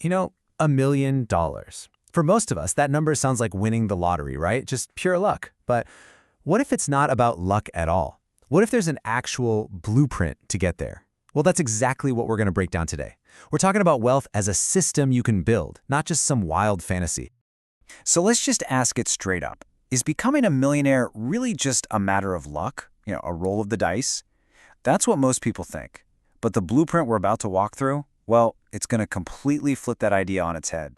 You know, $1 million. For most of us, that number sounds like winning the lottery, right? Just pure luck. But what if it's not about luck at all? What if there's an actual blueprint to get there? Well, that's exactly what we're going to break down today. We're talking about wealth as a system you can build, not just some wild fantasy. So let's just ask it straight up. Is becoming a millionaire really just a matter of luck? A roll of the dice? That's what most people think. But the blueprint we're about to walk through, well, it's going to completely flip that idea on its head.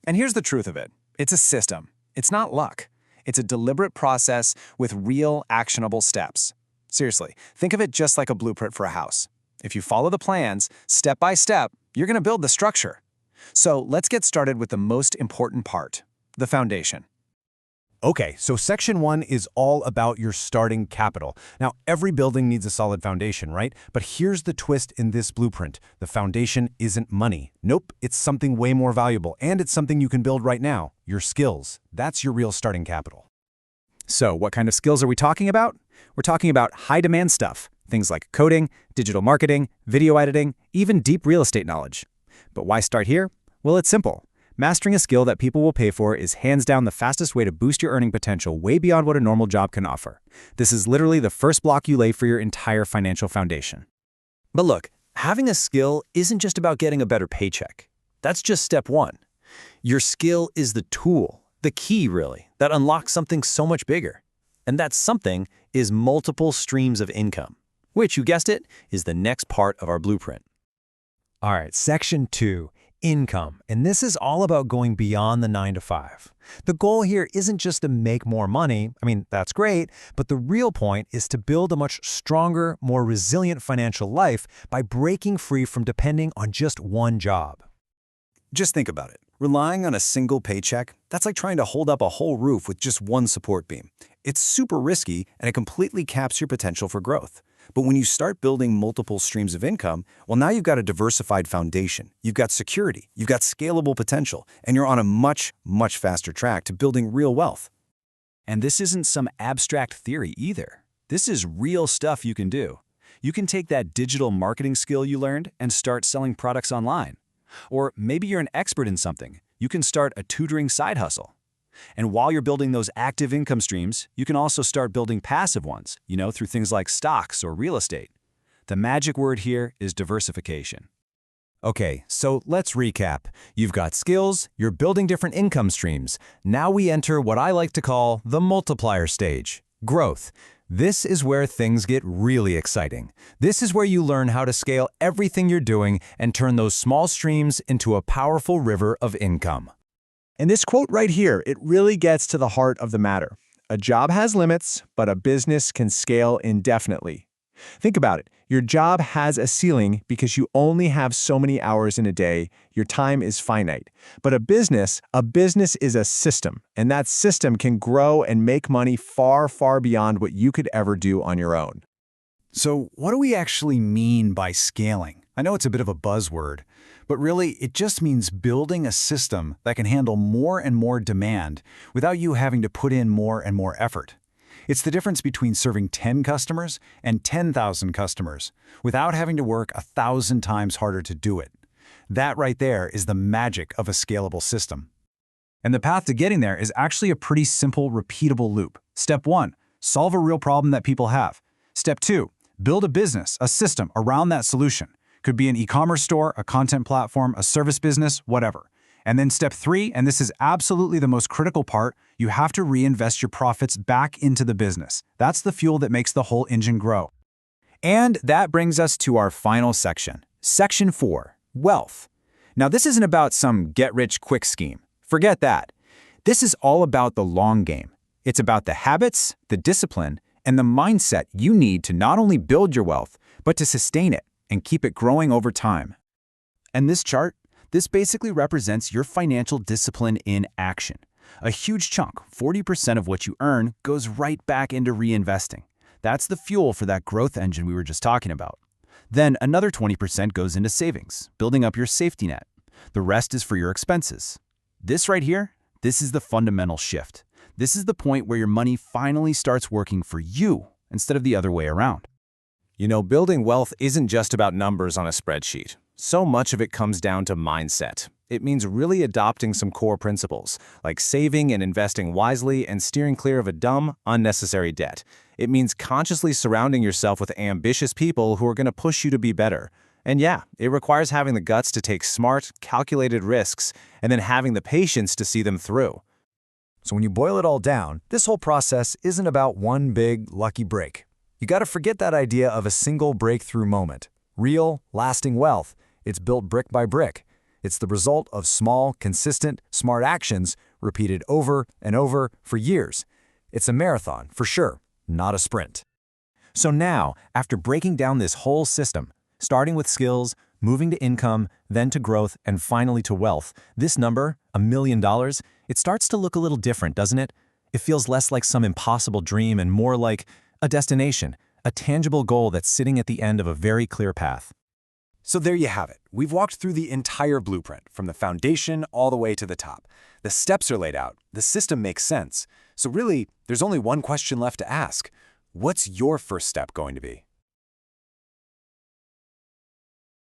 And here's the truth of it. It's a system. It's not luck. It's a deliberate process with real, actionable steps. Seriously, think of it just like a blueprint for a house. If you follow the plans, step by step, you're going to build the structure. So let's get started with the most important part, the foundation. Okay, so Section 1 is all about your starting capital. Now, every building needs a solid foundation, right? But here's the twist in this blueprint. The foundation isn't money. Nope, it's something way more valuable, and it's something you can build right now, your skills. That's your real starting capital. So what kind of skills are we talking about? We're talking about high-demand stuff, things like coding, digital marketing, video editing, even deep real estate knowledge. But why start here? Well, it's simple. Mastering a skill that people will pay for is hands down the fastest way to boost your earning potential way beyond what a normal job can offer. This is literally the first block you lay for your entire financial foundation. But look, having a skill isn't just about getting a better paycheck. That's just step one. Your skill is the tool, the key really, that unlocks something so much bigger. And that something is multiple streams of income, which, you guessed it, is the next part of our blueprint. All right, Section 2. Income. And this is all about going beyond the 9 to 5. The goal here isn't just to make more money. I mean, that's great, but the real point is to build a much stronger, more resilient financial life by breaking free from depending on just one job. Just think about it. Relying on a single paycheck, that's like trying to hold up a whole roof with just one support beam. It's super risky, and it completely caps your potential for growth. But when you start building multiple streams of income, well, now you've got a diversified foundation. You've got security, you've got scalable potential, and you're on a much, much faster track to building real wealth. And this isn't some abstract theory either. This is real stuff you can do. You can take that digital marketing skill you learned and start selling products online. Or maybe you're an expert in something. You can start a tutoring side hustle. And while you're building those active income streams, you can also start building passive ones, through things like stocks or real estate. The magic word here is diversification. Okay, so let's recap. You've got skills, you're building different income streams. Now we enter what I like to call the multiplier stage, growth. This is where things get really exciting. This is where you learn how to scale everything you're doing and turn those small streams into a powerful river of income. And this quote right here, it really gets to the heart of the matter. A job has limits, but a business can scale indefinitely. Think about it. Your job has a ceiling because you only have so many hours in a day. Your time is finite. But a business is a system, and that system can grow and make money far, far beyond what you could ever do on your own. So what do we actually mean by scaling? I know it's a bit of a buzzword, but really it just means building a system that can handle more and more demand without you having to put in more and more effort. It's the difference between serving 10 customers and 10,000 customers without having to work 1,000 times harder to do it. That right there is the magic of a scalable system. And the path to getting there is actually a pretty simple, repeatable loop. Step 1, solve a real problem that people have. Step 2, build a business, a system around that solution. Could be an e-commerce store, a content platform, a service business, whatever. And then step 3, and this is absolutely the most critical part, you have to reinvest your profits back into the business. That's the fuel that makes the whole engine grow. And that brings us to our final section, Section 4, Wealth. Now, this isn't about some get-rich-quick scheme. Forget that. This is all about the long game. It's about the habits, the discipline, and the mindset you need to not only build your wealth, but to sustain it and keep it growing over time. And this chart, this basically represents your financial discipline in action. A huge chunk, 40% of what you earn, goes right back into reinvesting. That's the fuel for that growth engine we were just talking about. Then another 20% goes into savings, building up your safety net. The rest is for your expenses. This right here, this is the fundamental shift. This is the point where your money finally starts working for you instead of the other way around. Building wealth isn't just about numbers on a spreadsheet. So much of it comes down to mindset. It means really adopting some core principles, like saving and investing wisely and steering clear of a dumb, unnecessary debt. It means consciously surrounding yourself with ambitious people who are going to push you to be better. And yeah, it requires having the guts to take smart, calculated risks and then having the patience to see them through. So when you boil it all down, this whole process isn't about one big, lucky break. You got to forget that idea of a single breakthrough moment. Real, lasting wealth, it's built brick by brick. It's the result of small, consistent, smart actions repeated over and over for years. It's a marathon, for sure, not a sprint. So now, after breaking down this whole system, starting with skills, moving to income, then to growth, and finally to wealth, this number, $1 million, it starts to look a little different, doesn't it? It feels less like some impossible dream and more like a destination, a tangible goal that's sitting at the end of a very clear path. So there you have it. We've walked through the entire blueprint, from the foundation all the way to the top. The steps are laid out, the system makes sense. So really, there's only one question left to ask. What's your first step going to be?